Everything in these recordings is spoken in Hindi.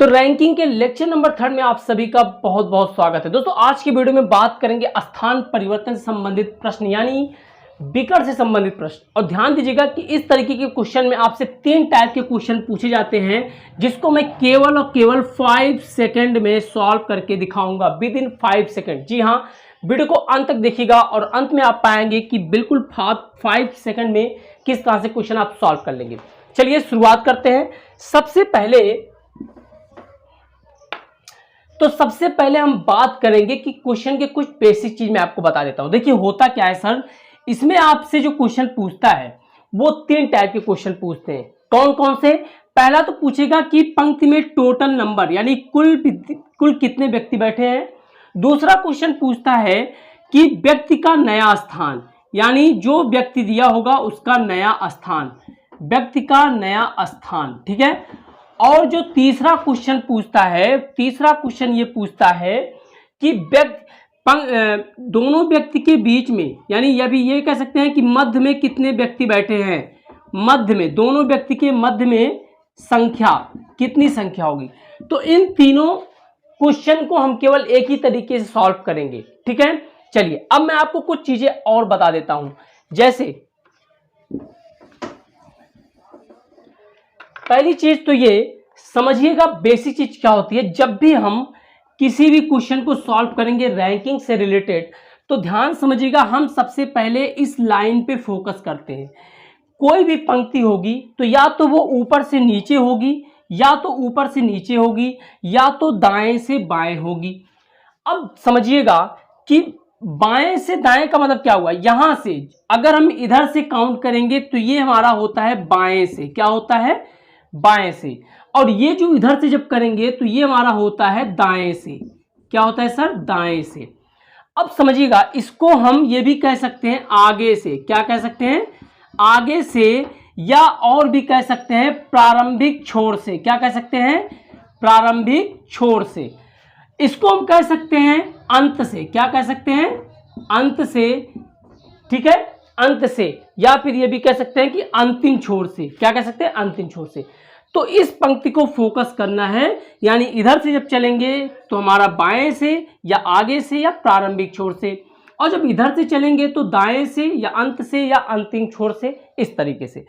तो रैंकिंग के लेक्चर नंबर 3 में आप सभी का बहुत बहुत स्वागत है। दोस्तों आज की वीडियो में बात करेंगे स्थान परिवर्तन से संबंधित प्रश्न यानी विकर्ण से संबंधित प्रश्न। और ध्यान दीजिएगा कि इस तरीके के क्वेश्चन में आपसे 3 टाइप के क्वेश्चन पूछे जाते हैं जिसको मैं केवल और केवल 5 सेकंड में सॉल्व करके दिखाऊंगा, विद इन 5 सेकंड। जी हाँ, वीडियो को अंत तक देखिएगा और अंत में आप पाएंगे कि बिल्कुल 5 सेकंड में किस तरह से क्वेश्चन आप सॉल्व कर लेंगे। चलिए शुरुआत करते हैं। सबसे पहले हम बात करेंगे कि क्वेश्चन के कुछ बेसिक चीज मैं आपको बता देता हूं। देखिए होता क्या है सर, इसमें आपसे जो क्वेश्चन पूछता है वो 3 टाइप के क्वेश्चन पूछते हैं। कौन कौन से? पहला तो पूछेगा कि पंक्ति में टोटल नंबर यानी कुल कितने व्यक्ति बैठे हैं। दूसरा क्वेश्चन पूछता है कि व्यक्ति का नया स्थान यानी जो व्यक्ति दिया होगा उसका नया स्थान, व्यक्ति का नया स्थान, ठीक है। और जो तीसरा क्वेश्चन पूछता है, तीसरा क्वेश्चन ये पूछता है कि दोनों व्यक्ति के बीच में यानी अभी ये कह सकते हैं कि मध्य में कितने व्यक्ति बैठे हैं, मध्य में, दोनों व्यक्ति के मध्य में संख्या कितनी संख्या होगी। तो इन तीनों क्वेश्चन को हम केवल एक ही तरीके से सॉल्व करेंगे, ठीक है। चलिए अब मैं आपको कुछ चीजें और बता देता हूं। जैसे पहली चीज तो ये समझिएगा, बेसिक चीज क्या होती है। जब भी हम किसी भी क्वेश्चन को सॉल्व करेंगे रैंकिंग से रिलेटेड तो ध्यान समझिएगा, हम सबसे पहले इस लाइन पे फोकस करते हैं। कोई भी पंक्ति होगी तो या तो वो ऊपर से नीचे होगी, या तो ऊपर से नीचे होगी, या तो दाएं से बाएं होगी। अब समझिएगा कि बाएं से दाएं का मतलब क्या हुआ। यहां से अगर हम इधर से काउंट करेंगे तो ये हमारा होता है बाएं से, क्या होता है, बाएं से। और ये जो इधर से जब करेंगे तो ये हमारा होता है दाएं से, क्या होता है सर, दाएं से। अब समझिएगा, इसको हम ये भी कह सकते हैं आगे से, क्या कह सकते हैं, आगे से, या और भी कह सकते हैं प्रारंभिक छोर से, क्या कह सकते हैं, प्रारंभिक छोर से। इसको हम कह सकते हैं अंत से, क्या कह सकते हैं, अंत से, ठीक है, अंत से। या फिर ये भी कह सकते हैं कि अंतिम छोर से, क्या कह सकते हैं, अंतिम छोर से। तो इस पंक्ति को फोकस करना है, यानी इधर से जब चलेंगे तो हमारा बाएं से या आगे से या प्रारंभिक छोर से, और जब इधर से चलेंगे तो दाएं से या अंत से या अंतिम छोर से, इस तरीके से।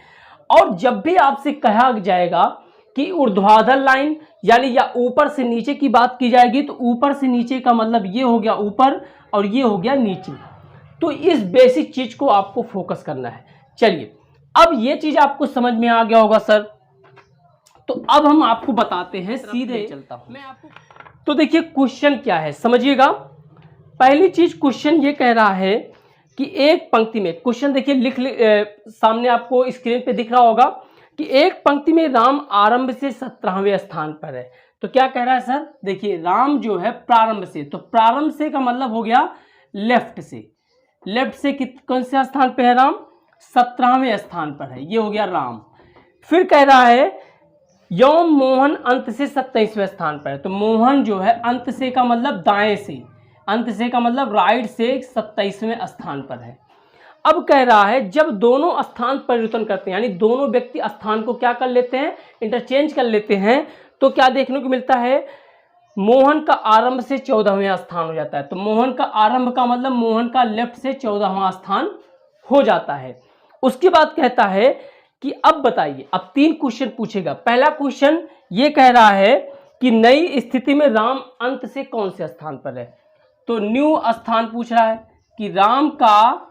और जब भी आपसे कहा जाएगा कि ऊर्ध्वाधर लाइन यानी या ऊपर से नीचे की बात की जाएगी तो ऊपर से नीचे का मतलब ये हो गया ऊपर और ये हो गया नीचे। तो इस बेसिक चीज को आपको फोकस करना है। चलिए अब ये चीज आपको समझ में आ गया होगा सर, तो अब हम आपको बताते हैं, सीधे चलता हूं मैं आपको। तो देखिए क्वेश्चन क्या है, समझिएगा। पहली चीज क्वेश्चन ये कह रहा है कि एक पंक्ति में, क्वेश्चन देखिए सामने आपको स्क्रीन पे दिख रहा होगा कि एक पंक्ति में राम आरंभ से 17वें स्थान पर है। तो क्या कह रहा है सर, देखिए राम जो है प्रारंभ से, तो प्रारंभ से का मतलब हो गया लेफ्ट से, लेफ्ट से कौन से स्थान पे है राम, 17वें स्थान पर है, ये हो गया राम। फिर कह रहा है यौम मोहन अंत से 27वें स्थान पर है। तो मोहन जो है अंत से का मतलब दाएं से, अंत से का मतलब राइट से 27वें स्थान पर है। अब कह रहा है जब दोनों स्थान परिवर्तन करते हैं यानी दोनों व्यक्ति स्थान को क्या कर लेते हैं, इंटरचेंज कर लेते हैं, तो क्या देखने को मिलता है, मोहन का आरंभ से 14वां स्थान हो जाता है। तो मोहन का आरंभ का मतलब मोहन का लेफ्ट से 14वां स्थान हो जाता है। उसके बाद कहता है कि अब बताइए, अब 3 क्वेश्चन पूछेगा। पहला क्वेश्चन ये कह रहा है कि नई स्थिति में राम अंत से कौन से स्थान पर है। तो न्यू स्थान पूछ रहा है कि राम का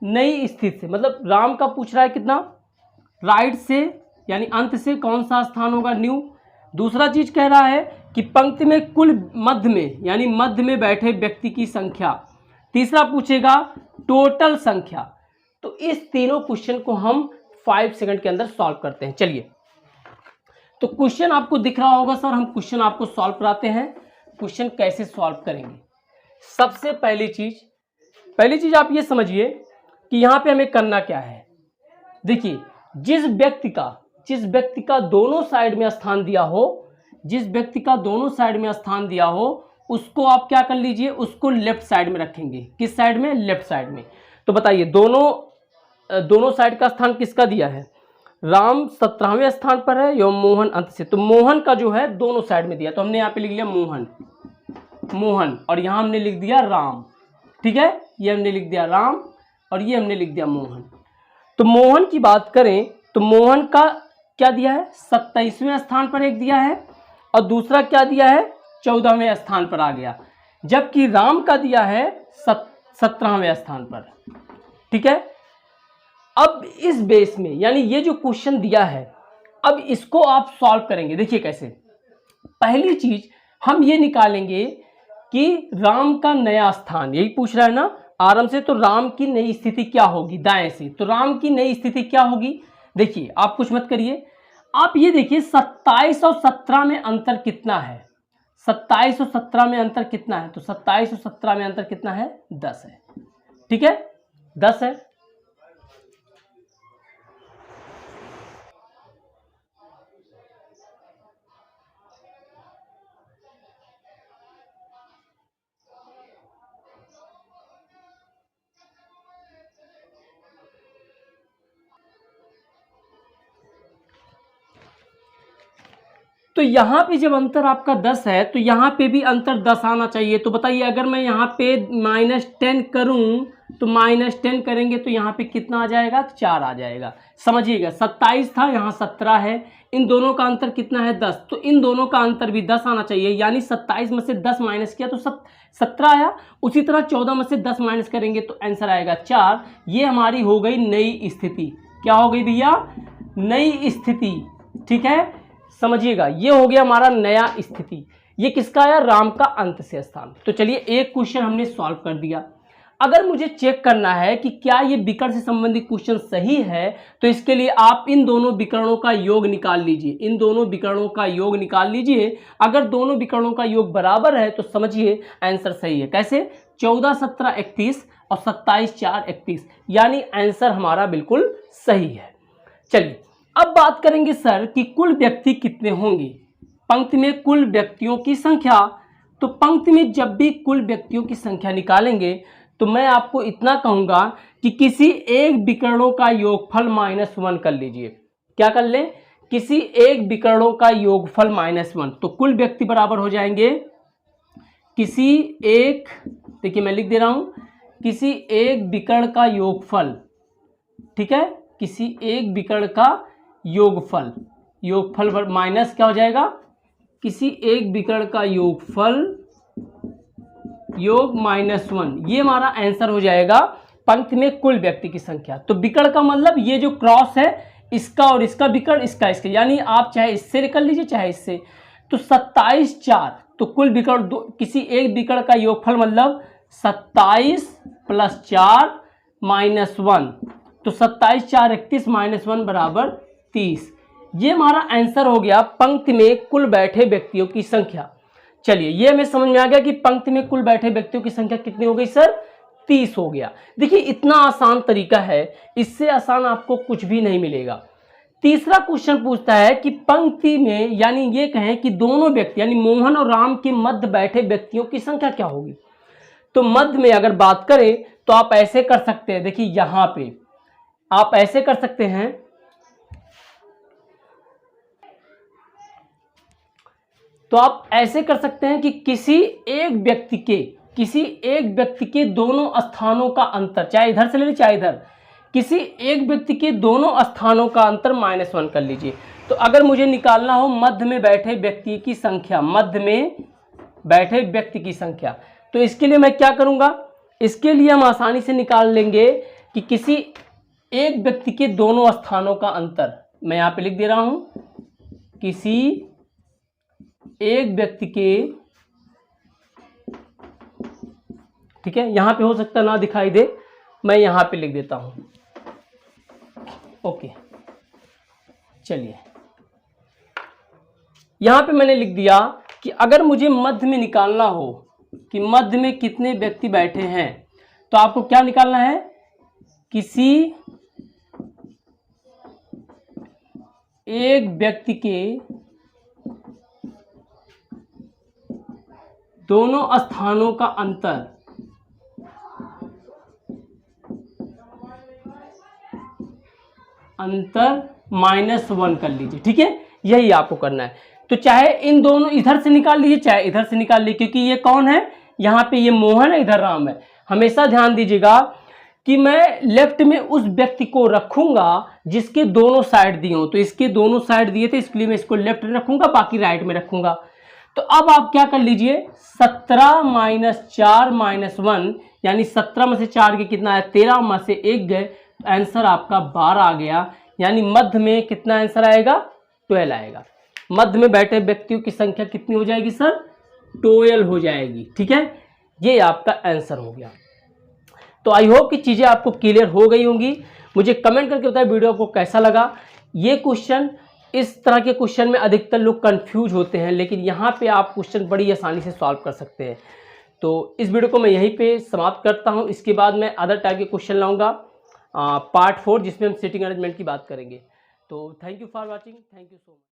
नई स्थिति से, मतलब राम का पूछ रहा है कितना, राइट से यानी अंत से कौन सा स्थान होगा, न्यू। दूसरा चीज कह रहा है कि पंक्ति में कुल मध्य में यानी मध्य में बैठे व्यक्ति की संख्या। तीसरा पूछेगा टोटल संख्या। तो इस तीनों क्वेश्चन को हम 5 सेकंड के अंदर सॉल्व करते हैं। चलिए तो क्वेश्चन आपको दिख रहा होगा सर, हम क्वेश्चन आपको सॉल्व कराते हैं। क्वेश्चन कैसे सॉल्व करेंगे, सबसे पहली चीज आप ये समझिए कि यहां पे हमें करना क्या है। देखिए जिस व्यक्ति का दोनों साइड में स्थान दिया हो, जिस व्यक्ति का दोनों साइड में स्थान दिया हो उसको आप क्या कर लीजिए, उसको लेफ्ट साइड में रखेंगे। किस साइड में, लेफ्ट साइड में। तो बताइए दोनों साइड का स्थान किसका दिया है, राम 17वें स्थान पर है एवं मोहन अंत से। तो मोहन का जो है दोनों साइड में दिया, तो हमने यहाँ पे लिख लिया मोहन, मोहन, और यहाँ हमने लिख दिया राम। ठीक है, ये हमने लिख दिया राम और ये हमने लिख दिया मोहन। तो मोहन की बात करें तो मोहन का क्या दिया है, 27वें स्थान पर एक दिया है और दूसरा क्या दिया है, 14वें स्थान पर आ गया, जबकि राम का दिया है 17वें स्थान पर। ठीक है, अब इस बेस में यानी ये जो क्वेश्चन दिया है, अब इसको आप सॉल्व करेंगे। देखिए कैसे, पहली चीज हम ये निकालेंगे कि राम का नया स्थान, यही पूछ रहा है ना आराम से, तो राम की नई स्थिति क्या होगी दाएं से, तो राम की नई स्थिति क्या होगी। देखिए आप कुछ मत करिए, आप ये देखिए 27 और 17 में अंतर कितना है, 27 और 17 में अंतर कितना है, तो 27 और 17 में अंतर कितना है, 10 है। ठीक है, 10 है। तो यहाँ पे जब अंतर आपका 10 है तो यहाँ पे भी अंतर 10 आना चाहिए। तो बताइए अगर मैं यहाँ पे -10 करूँ तो -10 करेंगे तो यहाँ पे कितना आ जाएगा, 4 आ जाएगा। समझिएगा 27 था, यहाँ 17 है, इन दोनों का अंतर कितना है, 10, तो इन दोनों का अंतर भी 10 आना चाहिए। यानी 27 में से 10 माइनस किया तो 17 आया। उसी तरह 14 में से 10 माइनस करेंगे तो आंसर आएगा 4। ये हमारी हो गई नई स्थिति। क्या हो गई भैया, नई स्थिति। ठीक है, समझिएगा ये हो गया हमारा नया स्थिति। ये किसका आया, राम का अंत से स्थान। तो चलिए एक क्वेश्चन हमने सॉल्व कर दिया। अगर मुझे चेक करना है कि क्या ये विकर्ण से संबंधित क्वेश्चन सही है, तो इसके लिए आप इन दोनों विकर्णों का योग निकाल लीजिए, इन दोनों विकर्णों का योग निकाल लीजिए। अगर दोनों विकर्णों का योग बराबर है तो समझिए आंसर सही है। कैसे, 14 17 31 और 27 4 31, यानी आंसर हमारा बिल्कुल सही है। चलिए अब बात करेंगे सर कि कुल व्यक्ति कितने होंगे, पंक्ति में कुल व्यक्तियों की संख्या। तो पंक्ति में जब भी कुल व्यक्तियों की संख्या निकालेंगे तो मैं आपको इतना कहूंगा कि किसी एक विकर्णों का योगफल -1 कर लीजिए। क्या कर लें, किसी एक विकर्णों का योगफल -1, तो कुल व्यक्ति बराबर हो जाएंगे किसी एक, देखिए मैं लिख दे रहा हूं, किसी एक विकर्ण का योगफल। ठीक है, किसी एक विकर्ण का योगफल, योगफल माइनस क्या हो जाएगा, किसी एक विकर्ण का योगफल योग -1, ये हमारा आंसर हो जाएगा पंक्ति में कुल व्यक्ति की संख्या। तो विकर्ण का मतलब ये जो क्रॉस है, इसका और इसका विकर्ण, इसका इसका, यानी आप चाहे इससे निकल लीजिए चाहे इससे। तो 27 4, तो कुल विकर्ण किसी एक विकर्ण का योगफल मतलब 27 + 4 -1, तो 27 4 31 -1 बराबर 30। ये हमारा आंसर हो गया पंक्ति में कुल बैठे व्यक्तियों की संख्या। चलिए ये हमें समझ में आ गया कि पंक्ति में कुल बैठे व्यक्तियों की संख्या कितनी हो गई सर, 30 हो गया। देखिए इतना आसान तरीका है, इससे आसान आपको कुछ भी नहीं मिलेगा। तीसरा क्वेश्चन पूछता है कि पंक्ति में, यानी ये कहें कि दोनों व्यक्ति यानी मोहन और राम के मध्य बैठे व्यक्तियों की संख्या क्या होगी। तो मध्य में अगर बात करें तो आप ऐसे कर सकते हैं, देखिए यहां पे आप ऐसे कर सकते हैं, तो आप ऐसे कर सकते हैं कि किसी एक व्यक्ति के दोनों स्थानों का अंतर, चाहे इधर से ले लीजिए चाहे इधर, किसी एक व्यक्ति के दोनों स्थानों का अंतर -1 कर लीजिए। तो अगर मुझे निकालना हो मध्य में बैठे व्यक्ति की संख्या, मध्य में बैठे व्यक्ति की संख्या, तो इसके लिए मैं क्या करूंगा, इसके लिए हम आसानी से निकाल लेंगे कि किसी एक व्यक्ति के दोनों स्थानों का अंतर, मैं यहां पे लिख दे रहा हूं, किसी एक व्यक्ति के, ठीक है, यहां पे हो सकता ना दिखाई दे, मैं यहां पे लिख देता हूं। ओके चलिए यहां पे मैंने लिख दिया कि अगर मुझे मध्य में निकालना हो कि मध्य में कितने व्यक्ति बैठे हैं, तो आपको क्या निकालना है, किसी एक व्यक्ति के दोनों स्थानों का अंतर, -1 कर लीजिए, ठीक है, यही आपको करना है। तो चाहे इन दोनों इधर से निकाल लीजिए चाहे इधर से निकाल लीजिए, क्योंकि ये कौन है, यहाँ पे ये मोहन है, इधर राम है। हमेशा ध्यान दीजिएगा कि मैं लेफ्ट में उस व्यक्ति को रखूंगा जिसके दोनों साइड दिए हो, तो इसके दोनों साइड दिए थे इसलिए मैं इसको लेफ्ट में रखूंगा, बाकी राइट में रखूंगा। तो अब आप क्या कर लीजिए, 17 - 4 - 1 यानी 17 में से 4 के कितना है 13 में से 1 गए, तो आंसर आपका 12 आ गया। यानी मध्य में कितना आंसर आएगा, 12 आएगा। मध्य में बैठे व्यक्तियों की संख्या कितनी हो जाएगी सर, 12 हो जाएगी, ठीक है, ये आपका आंसर हो गया। तो आई होप कि चीज़ें आपको क्लियर हो गई होंगी। मुझे कमेंट करके बताएं वीडियो आपको कैसा लगा। ये क्वेश्चन, इस तरह के क्वेश्चन में अधिकतर लोग कंफ्यूज होते हैं, लेकिन यहाँ पे आप क्वेश्चन बड़ी आसानी से सॉल्व कर सकते हैं। तो इस वीडियो को मैं यहीं पे समाप्त करता हूँ। इसके बाद मैं अदर टाइप के क्वेश्चन लाऊंगा पार्ट 4, जिसमें हम सिटिंग अरेंजमेंट की बात करेंगे। तो thank you for watching, thank you so much.